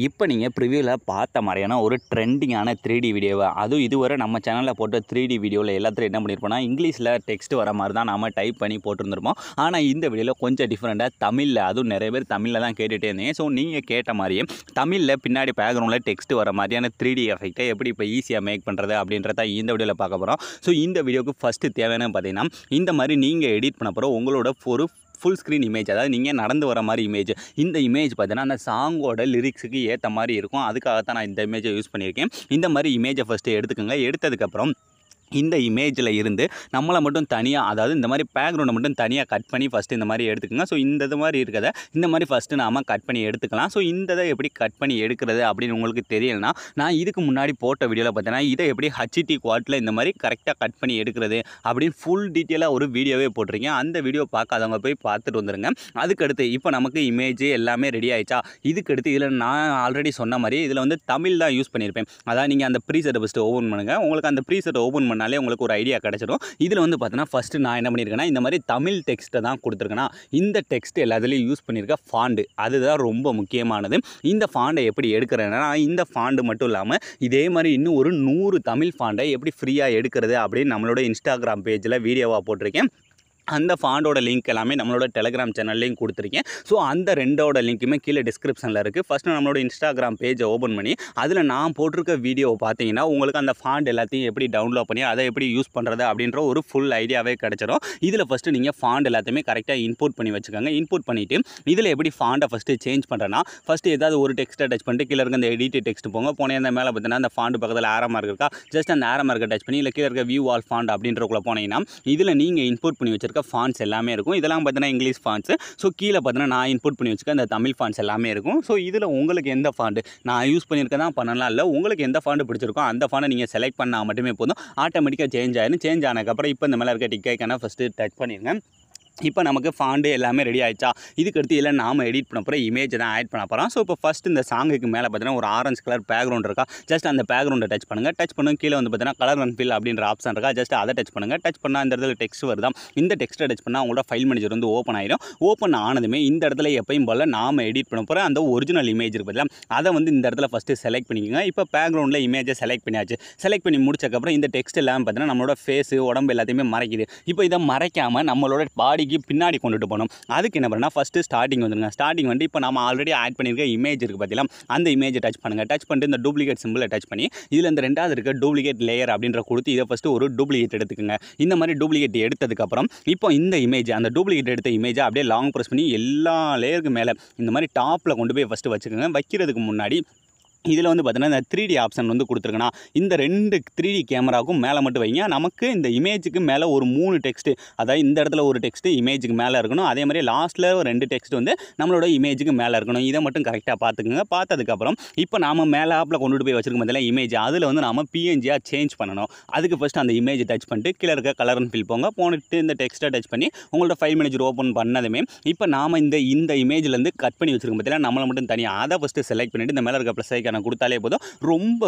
இப்போ நீங்கள் ப்ரிவியூவில் பார்த்த மாதிரியான ஒரு ட்ரெண்டிங்கான 3D வீடியோவை அதுவும் இதுவரை நம்ம சேனலில் போட்ட 3D வீடியோவில் எல்லாத்தையும் என்ன பண்ணியிருப்போம்னா இங்கிலீஷில் டெக்ஸ்ட் வர மாதிரி தான் நம்ம டைப் பண்ணி போட்டிருந்துருப்போம். ஆனால் இந்த வீடியோவில் கொஞ்சம் டிஃப்ரெண்ட்டாக தமிழில், அதுவும் நிறைய பேர் தமிழில் தான் கேட்டுகிட்டே இருந்தீங்க. ஸோ நீங்கள் கேட்ட மாதிரியே தமிழில் பின்னாடி பேக்ரவுண்டில் டெக்ஸ்ட் வர மாதிரியான 3D எஃபெக்ட்டை எப்படி இப்போ ஈஸியாக மேக் பண்ணுறது அப்படின்றத இந்த வீடியோவில் பார்க்க போகிறோம். ஸோ இந்த வீடியோவுக்கு ஃபஸ்ட்டு தேவையான பார்த்தீங்கன்னா இந்த மாதிரி நீங்கள் எடிட் பண்ண போகிற உங்களோட ஒரு ஃபுல் ஸ்க்ரீன் இமேஜ், அதாவது நீங்கள் நடந்து வர மாதிரி இமேஜ். இந்த இமேஜ் பார்த்தீங்கன்னா அந்த சாங்கோட லிரிக்ஸுக்கு ஏற்ற மாதிரி இருக்கும். அதுக்காகத்தான் நான் இந்த இமேஜை யூஸ் பண்ணியிருக்கேன். இந்த மாதிரி இமேஜை ஃபஸ்ட்டு எடுத்துக்கோங்க. எடுத்ததுக்கப்புறம் இந்த இமேஜில் இருந்து நம்மளை மட்டும் தனியாக, அதாவது இந்த மாதிரி பேக்ரவுண்டை மட்டும் தனியாக கட் பண்ணி ஃபஸ்ட்டு இந்த மாதிரி எடுத்துக்கோங்க. ஸோ இது மாதிரி இருக்கிறத இந்த மாதிரி ஃபஸ்ட்டு நாம் கட் பண்ணி எடுத்துக்கலாம். ஸோ இந்த எப்படி கட் பண்ணி எடுக்கிறது அப்படின்னு உங்களுக்கு தெரியலைன்னா, நான் இதுக்கு முன்னாடி போட்ட வீடியோவில் பார்த்தீங்கன்னா இதை எப்படி HT குவாட்டில் இந்த மாதிரி கரெக்டாக கட் பண்ணி எடுக்கிறது அப்படின்னு ஃபுல் டீட்டெயிலாக ஒரு வீடியோவே போட்டிருக்கேன். அந்த வீடியோ பார்க்காதவங்க போய் பார்த்துட்டு வந்துடுங்க. அதுக்கடுத்து இப்போ நமக்கு இமேஜ் எல்லாமே ரெடி ஆகிடுச்சா, இதுக்கடுத்து இதில் நான் ஆல்ரெடி சொன்ன மாதிரி இதில் வந்து தமிழ் தான் யூஸ் பண்ணியிருப்பேன். அதாவது நீங்கள் அந்த ப்ரீசெட்டை ஃபஸ்ட்டு ஓப்பன் பண்ணுங்கள். உங்களுக்கு அந்த ப்ரீசெட்டை ஓப்பன் பண்ண உங்களுக்கு ஒரு ஐடியா கிடைச்சிடும். இதில் வந்து பார்த்தீங்கன்னா ஃபஸ்ட்டு நான் என்ன பண்ணியிருக்கேன்னா இந்த மாதிரி தமிழ் டெக்ஸ்ட்டை தான் கொடுத்துருக்கேன்னா இந்த டெக்ஸ்ட் எல்லாத்துலேயும் யூஸ் பண்ணியிருக்க ஃபாண்டு அதுதான் ரொம்ப முக்கியமானது. இந்த ஃபாண்டை எப்படி எடுக்கிறேன்னா இந்த ஃபாண்டு மட்டும் இல்லாமல் இதே மாதிரி இன்னும் ஒரு 100 தமிழ் ஃபாண்டை எப்படி ஃப்ரீயாக எடுக்கிறது அப்படின்னு நம்மளோட இன்ஸ்டாகிராம் பேஜில் வீடியோவாக போட்டிருக்கேன். அந்த ஃபாண்டோட லிங்க் எல்லாமே நம்மளோட டெலிகிராம் சேனல்லையும் கொடுத்துருக்கேன். ஸோ அந்த ரெண்டோட லிங்க்குமே கீழே டிஸ்கிரிப்ஷனில் இருக்குது. ஃபஸ்ட்டு நம்மளோட இன்ஸ்டாகிராம் பேஜை ஓப்பன் பண்ணி அதில் நான் போட்டிருக்க வீடியோவை பார்த்தீங்கன்னா உங்களுக்கு அந்த ஃபாண்ட் எல்லாத்தையும் எப்படி டவுன்லோட் பண்ணி அதை எப்படி யூஸ் பண்ணுறது அப்படின்ற ஒரு ஃபுல் ஐடியாவே கிடச்சிடும். இதில் ஃபஸ்ட்டு நீங்கள் ஃபாண்ட் எல்லாத்தையுமே கரெக்டாக இன்புட் பண்ணி வச்சுக்கோங்க. இன்புட் பண்ணிவிட்டு இதில் எப்படி ஃபாண்டை ஃபஸ்ட்டு சேஞ்ச் பண்ணுறேன்னா ஃபஸ்ட்டு ஏதாவது ஒரு டெக்ஸ்ட்டை டச் பண்ணிட்டு கீழே இருக்க அந்த எடிட் டெக்ஸ்ட் போங்க. போனேன் அந்த மேலே பார்த்தீங்கன்னா அந்த ஃபாண்டு பக்கத்தில் ஆரோ மார்க் இருக்கா, ஜஸ்ட் அந்த ஆரோ மார்க்கை டச் பண்ணி இல்லை கீழே இருக்க வியூ ஆல் ஃபாண்ட் அப்படின்றக்குள்ளே போனீங்கன்னா இதில் நீங்கள் இன்புட் பண்ணி வச்சிருக்க ஃபாண்ட்ஸ் எல்லாமே இருக்கும். இதெல்லாம் பார்த்தீங்கன்னா இங்கிலீஷ் ஃபாண்ட்ஸ். ஸோ கீழே பார்த்தீங்கன்னா நான் இன்புட் பண்ணி வச்சுக்க அந்த தமிழ் ஃபாண்ட்ஸ் எல்லாமே இருக்கும். ஸோ இதில் உங்களுக்கு எந்த ஃபாண்ட் நான் யூஸ் பண்ணியிருக்கேன் தான் பண்ணலாம் இல்லை, உங்களுக்கு எந்த ஃபாண்ட் பிடிச்சிருக்கோ அந்த ஃபாண்டை நீங்கள் செலக்ட் பண்ணால் மட்டுமே போதும். ஆட்டோமேட்டிக்காக சேஞ்ச் ஆயிடும். சேஞ்ச் ஆனதுக்கப்புறம் இப்போ இந்த மேலே இருக்க டிக் ஐக்கான ஃபஸ்ட்டு டச் பண்ணிடுங்க. இப்போ நமக்கு ஃபாண்டு எல்லாமே ரெடி ஆகிடுச்சா, இதுக்கடுத்து இல்லை நாம் எடிட் பண்ண போகிற இமேஜ் தான் ஆட் பண்ண போகிறோம். ஸோ இப்போ ஃபஸ்ட் இந்த சாங்குக்கு மேலே பார்த்தீங்கன்னா ஒரு ஆரஞ்சு கலர் பேக்ரவுண்ட் இருக்கா, ஜஸ்ட் அந்த பேக்ரவுண்டை டச் பண்ணுங்கள். டச் பண்ணுங்க கீழே வந்து பார்த்தீங்கன்னா கலர் அண்ட் ஃபில் அப்படின்ற ஆப்ஷன் இருக்கா, ஜஸ்ட் அதை டச் பண்ணுங்கள். டச் பண்ணால் இந்த இடத்துல டெக்ஸ்ட் வருதா, இந்த டெக்ஸ்ட்டை டச் பண்ணால் உங்களோட ஃபைல் மேனேஜர் வந்து ஓப்பன் ஆகிடும். ஓப்பன் ஆனதுமே இந்த இடத்துல எப்பயும் போல் நாம் எடிட் பண்ண போகிற அந்த ஒரிஜினல் இமேஜ் இருக்கு பார்த்தீங்களா, அதை வந்து இந்த இடத்துல ஃபஸ்ட்டு செலக்ட் பண்ணிக்கோங்க. இப்போ பேக்ரவுண்டில் இமேஜை செலக்ட் பண்ணியாச்சு. செலக்ட் பண்ணி முடிச்சக்கப்புறம் இந்த டெக்ஸ்ட் எல்லாம் பார்த்தீங்கன்னா நம்மளோட ஃபேஸு உடம்பு எல்லாத்தையுமே மறைக்குது. இப்போ இதை மறைக்காமல் நம்மளோட பாடிக்கு பின்னாடி கொண்டுட்டு போகணும். அதுக்கு என்ன பண்ணால் ஃபஸ்ட்டு ஸ்டார்டிங் வந்துடுங்க. ஸ்டார்டிங் வந்து இப்போ நம்ம ஆல்ரெடி ஆட் பண்ணியிருக்க இமேஜ் இருக்குது பார்த்தீங்களா, அந்த இமேஜை டச் பண்ணுங்கள். டச் பண்ணிட்டு இந்த டூப்ளிகேட் சிம்பிளை டச் பண்ணி இதில் இந்த ரெண்டாவது இருக்க டூப்ளிகேட் லேயர் அப்படின்ற கொடுத்து இதை ஃபஸ்ட்டு ஒரு டூப்ளிகேட் எடுத்துக்கோங்க. இந்த மாதிரி டூப்ளிகேட் எடுத்ததுக்கப்புறம் இப்போ இந்த இமேஜ் அந்த டூப்ளிகேட் எடுத்த இமேஜை அப்படியே லாங் ப்ரெஸ் பண்ணி எல்லா லேயருக்கு மேலே இந்த மாதிரி டாப்பில் கொண்டு போய் ஃபஸ்ட்டு வச்சுக்கோங்க. வைக்கிறதுக்கு முன்னாடி இதில் வந்து பார்த்தீங்கன்னா இந்த 3D ஆப்ஷன் வந்து கொடுத்துருக்கேன்னா இந்த 2 3D கேமராவுக்கும் மேலே மட்டும் வைங்க. நமக்கு இந்த இமேஜுக்கு மேலே ஒரு 3 டெக்ஸ்ட்டு, அதாவது இந்த இடத்துல ஒரு டெக்ஸ்ட்டு இமேஜுக்கு மேலே இருக்கணும். அதே மாதிரி லாஸ்ட்டில் 2 டெக்ஸ்ட் வந்து நம்மளோட இமேஜுக்கு மேலே இருக்கணும். இதை மட்டும் கரெக்டாக பார்த்துக்குங்க. பார்த்ததுக்கப்புறம் இப்போ நாம் மேலே ஆப்பில் கொண்டுட்டு போய் வச்சுருக்க பார்த்தீங்கன்னா இமேஜ் அதில் வந்து நாம் PNG-யாக சேஞ்ச் பண்ணணும். அதுக்கு ஃபஸ்ட்டு அந்த இமேஜை டச் பண்ணிட்டு கீழே இருக்க கலர் அண்ட் ஃபில் போங்க. போனிட்டு இந்த டெக்ஸ்ட்டை டச் பண்ணி உங்களோட ஃபைல் மேனேஜர் ஓப்பன் பண்ணதுமே இப்போ நாம் இந்த இமேஜ்லேருந்து கட் பண்ணி வச்சுருக்கோம் பார்த்தீங்கன்னா நம்மளை மட்டும் தனியாக அதை ஃபஸ்ட்டு செலக்ட் பண்ணிவிட்டு இந்த மேலே இருக்க ப்ளஸ் ஐக்கான கொடுத்தாலே போதும்.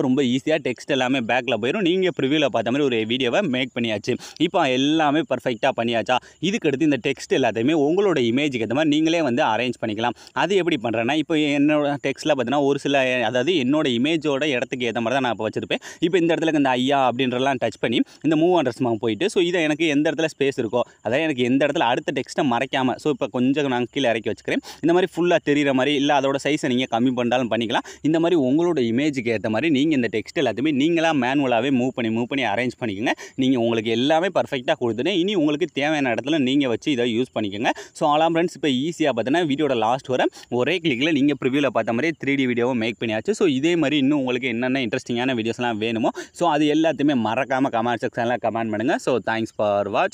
ரொம்ப ஈஸியாக டெக்ஸ்ட் எல்லாமே பேக்கில் போயிடும். நீங்கள் ப்ரிவியூவில் பார்த்த மாதிரி ஒரு வீடியோவை மேக் பண்ணியாச்சு. இப்போ எல்லாமே பர்ஃபெக்டாக பண்ணியாச்சா, இதுக்கடுத்து இந்த டெக்ஸ்ட் எல்லாத்தையுமே உங்களோட இமேஜுக்கு ஏற்ற மாதிரி நீங்களே வந்து அரேஞ்ச் பண்ணிக்கலாம். அது எப்படி பண்ணுறேன்னா இப்போ என்னோட டெக்ஸ்ட்டில் பார்த்தீங்கன்னா ஒரு சில, அதாவது என்னோட இமேஜோட இடத்துக்கு ஏற்ற மாதிரி தான் நான் இப்போ வச்சுருப்பேன். இப்போ இந்த இடத்துல இந்த ஐயா அப்படின்றலாம் டச் பண்ணி இந்த மூவ் அண்டர்ஸ்மாக போயிட்டு ஸோ இதை எனக்கு எந்த இடத்துல ஸ்பேஸ் இருக்கோ, அதாவது எனக்கு எந்த இடத்துல அடுத்த டெக்ஸ்ட்டை மறைக்காமல், ஸோ இப்போ கொஞ்சம் நான் கீழே இறக்கி வச்சுக்கிறேன். இந்த மாதிரி ஃபுல்லாக தெரிகிற மாதிரி இல்லை அதோட சைஸை நீங்கள் கம்மி பண்ணாலும் பண்ணிக்கலாம். இந்த மாதிரி உங்களோட இமேஜுக்கு ஏற்ற மாதிரி நீங்கள் இந்த டெக்ஸ்ட் எல்லாத்தையுமே நீங்களாக மேனுவலாகவே மூவ் பண்ணி அரேஞ்ச் பண்ணிக்கோங்க. நீங்கள் உங்களுக்கு எல்லாமே பர்ஃபெக்டாக கொடுத்துட்டு இனி உங்களுக்கு தேவையான இடத்துல நீங்கள் வச்சு இதை யூஸ் பண்ணிக்கோங்க. ஸோ ஆலாம் ஃப்ரெண்ட்ஸ், இப்போ ஈஸியாக பார்த்தீங்கன்னா வீடியோட லாஸ்ட் வர ஒரே கிளிக்கில் நீங்கள் ப்ரிவியூவில் பார்த்த மாதிரி 3D வீடியோவை மேக் பண்ணியாச்சு. ஸோ இதே மாதிரி இன்னும் உங்களுக்கு என்னென்ன இன்ட்ரெஸ்டிங்கான வீடியோஸ்லாம் வேணுமோ ஸோ அது எல்லாத்தையுமே மறக்காமல் கமெண்ட் செக்ஷனில் கமெண்ட் பண்ணுங்கள். So thanks for watch.